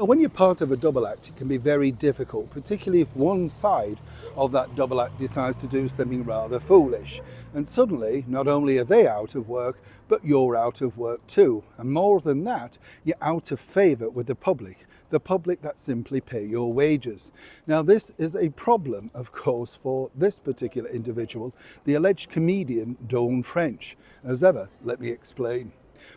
When you're part of a double act, it can be very difficult, particularly if one side of that double act decides to do something rather foolish. And suddenly, not only are they out of work, but you're out of work too. And more than that, you're out of favour with the public that simply pay your wages. Now, this is a problem, of course, for this particular individual, the alleged comedian Dawn French. As ever, let me explain.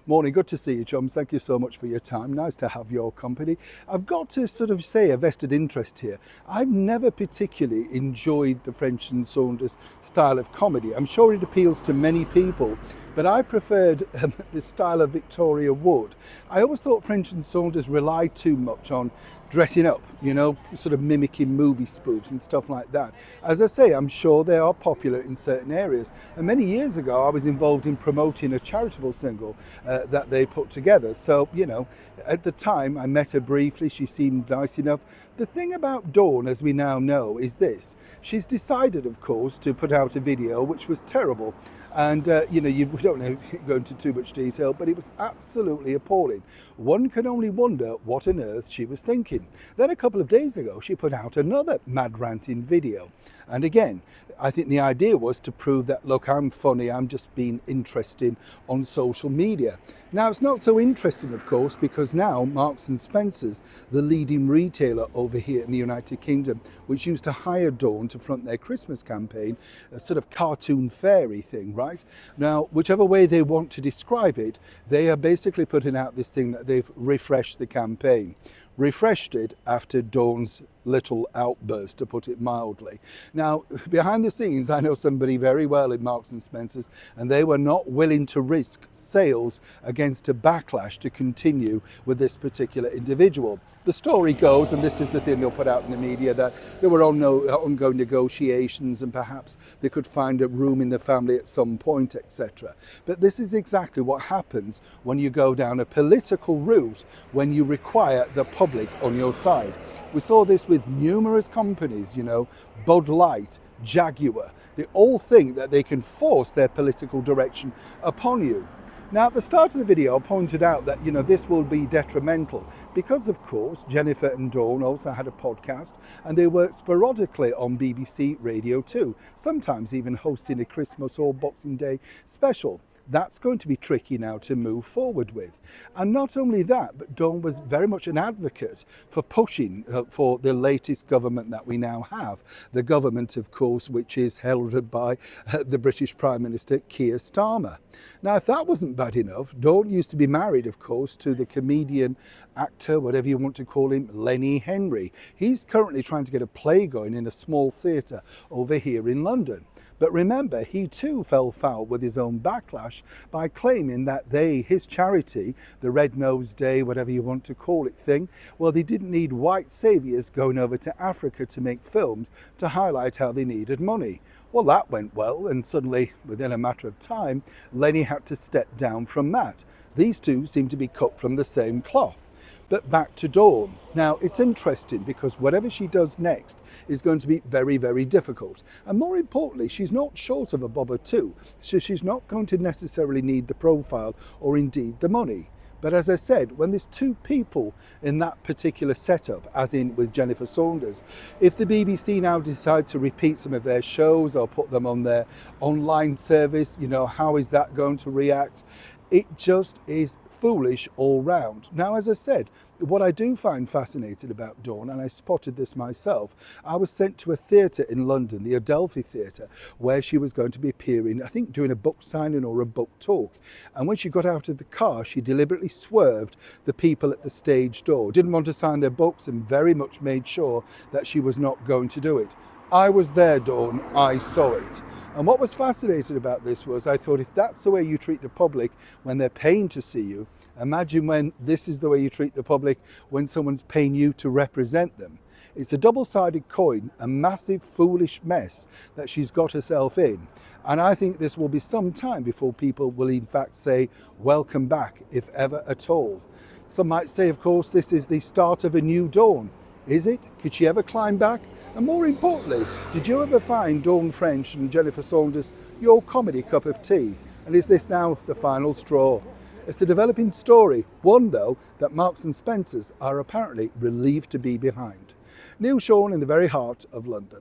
Morning, good to see you, chums. Thank you so much for your time. Nice to have your company. I've got to sort of say a vested interest here. I've never particularly enjoyed the French and Saunders style of comedy. I'm sure it appeals to many people, but I preferred the style of Victoria Wood. I always thought French and Saunders relied too much on dressing up, sort of mimicking movie spoofs and stuff like that. As I say, I'm sure they are popular in certain areas. And many years ago, I was involved in promoting a charitable single that they put together. So, at the time, I met her briefly. She seemed nice enough. The thing about Dawn, as we now know, is this. She's decided, of course, to put out a video which was terrible. And, we don't know, go into too much detail, but it was absolutely appalling. One can only wonder what on earth she was thinking. Then a couple of days ago, she put out another mad ranting video. And again, I think the idea was to prove that, look, I'm funny, I'm just being interesting on social media. Now, it's not so interesting, of course, because now Marks and Spencer's, the leading retailer over here in the United Kingdom, which used to hire Dawn to front their Christmas campaign, a sort of cartoon fairy thing, right? Now, whichever way they want to describe it, they are basically putting out this thing that they've refreshed the campaign. Refreshed it after Dawn's little outburst, to put it mildly. Now, behind the scenes, I know somebody very well in Marks and Spencer's, and they were not willing to risk sales against a backlash to continue with this particular individual. The story goes, and this is the thing they'll put out in the media, that there were ongoing negotiations and perhaps they could find a room in the family at some point, etc. But this is exactly what happens when you go down a political route, when you require the public on your side. We saw this with numerous companies, Bud Light, Jaguar. They all think that they can force their political direction upon you. Now, at the start of the video, I pointed out that, this will be detrimental because, of course, Jennifer and Dawn also had a podcast and they worked sporadically on BBC Radio 2, sometimes even hosting a Christmas or Boxing Day special. That's going to be tricky now to move forward with. And not only that, but Dawn was very much an advocate for pushing for the latest government that we now have. The government, of course, which is heralded by the British Prime Minister, Keir Starmer. Now, if that wasn't bad enough, Dawn used to be married, of course, to the comedian, actor, whatever you want to call him, Lenny Henry. He's currently trying to get a play going in a small theatre over here in London. But remember, he too fell foul with his own backlash by claiming that his charity, the Red Nose Day, whatever you want to call it thing, well, they didn't need white saviours going over to Africa to make films to highlight how they needed money. Well, that went well, and suddenly, within a matter of time, Lenny had to step down from that. These two seem to be cut from the same cloth. But back to Dawn. Now, it's interesting because whatever she does next is going to be very, very difficult. And more importantly, she's not short of a bob or two. So she's not going to necessarily need the profile or indeed the money. But as I said, when there's two people in that particular setup, as in with Jennifer Saunders, if the BBC now decide to repeat some of their shows or put them on their online service, how is that going to react? It just is foolish all round. Now, as I said, what I do find fascinating about Dawn, and I spotted this myself, I was sent to a theatre in London, the Adelphi Theatre, where she was going to be appearing, I think doing a book signing or a book talk. And when she got out of the car, she deliberately swerved the people at the stage door, didn't want to sign their books and very much made sure that she was not going to do it. I was there, Dawn, I saw it. And what was fascinating about this was I thought, if that's the way you treat the public when they're paying to see you, imagine when this is the way you treat the public when someone's paying you to represent them. It's a double-sided coin, a massive foolish mess that she's got herself in. And I think this will be some time before people will in fact say, welcome back, if ever at all. Some might say, of course, this is the start of a new dawn. Is it? Could she ever climb back? And more importantly, did you ever find Dawn French and Jennifer Saunders your comedy cup of tea? And is this now the final straw? It's a developing story, one though that Marks and Spencers are apparently relieved to be behind. Neil Sean in the very heart of London.